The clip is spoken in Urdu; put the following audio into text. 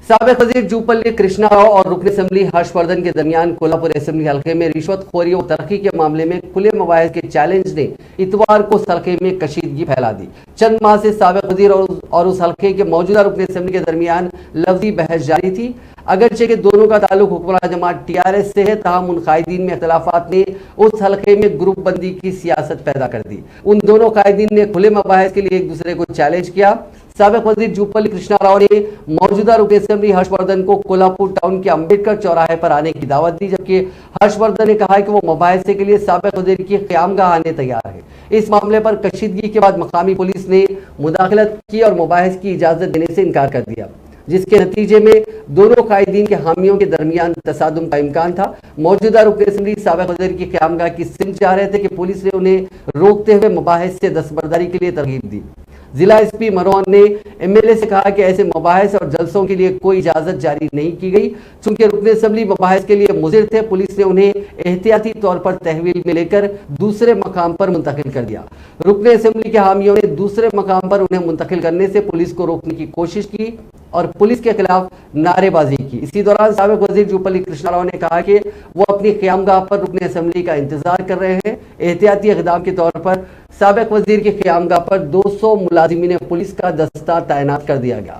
سابق وزیر جوپلی کرشنا راؤ اور رکن اسمبلی ہرش وردھن کے درمیان کولہاپور اسمبلی حلقے میں رشوت خوری اور ترقی کے معاملے میں کھلے مباحث کے چیلنج نے اتوار کو اس حلقے میں کشیدگی پھیلا دی۔ چند ماہ سے سابق وزیر اور اس حلقے کے موجودہ رکن اسمبلی کے درمیان لفظی بحث جاری تھی۔ اگرچہ کہ دونوں کا تعلق حکمراں جماعت TRS سے ہے، تاہم ان قائدین میں اختلافات نے اس حلقے میں گروپ بندی کی سیاست پیدا کر دی۔ ان دونوں قائدین نے کھلے مباحث کے لیے ایک دوسرے کو چیلنج کیا۔ سابق وزیر جوپلی کرشنا راؤ نے موجودہ رکن اسمبلی ہرش وردھن کو کولہاپور ٹاؤن کے امبیڈکر چوراہے پر آنے کی دعوت دی، جبکہ ہرش وردھن نے کہا کہ وہ مباحثے کے لیے سابق وزیر کی قیامگاہ آنے تیار ہے۔ اس معاملے پر کشیدگی کے بعد مقامی پولیس نے مداخلت کی اور مباحث کی اجازت دینے سے انکار کر دیا، جس کے نتیجے میں دونوں قائدین کے حامیوں کے درمیان تصادم کا امکان تھا۔ موجودہ رکن اسمبلی سابق وزیر کی قیامگاہ کی سمت جا رہے تھے کہ پولیس نے انہیں روکتے ہوئے مباحث سے دستبرداری کے لیے ترغیب دی۔ ضلع SP مروان نے MLA سے کہا کہ ایسے مباحث اور جلسوں کے لیے کوئی اجازت جاری نہیں کی گئی، چونکہ رکن اسمبلی مباحث کے لیے مضر تھے۔ پولیس نے انہیں احتیاطی طور پر تحویل میں لے کر دوسرے مقام پر منتقل کر دیا۔ رکن اسمبلی کے حامیوں نے دوسرے مقام پر انہیں منتقل کرنے سے پولیس کو روکنے کی کوشش کی اور پولیس کے خلاف نعرے بازی کی۔ اسی دوران سابق وزیر جوپلی کرشنا راؤ نے کہا کہ وہ اپنی قیامگاہ پر رکن اسمبلی کا انتظار کر رہے ہیں۔ احتیاطی اقدام کے طور پر سابق وزیر کی قیامگاہ پر 200 ملازمین پولیس کا دستہ تعینات کر دیا گیا۔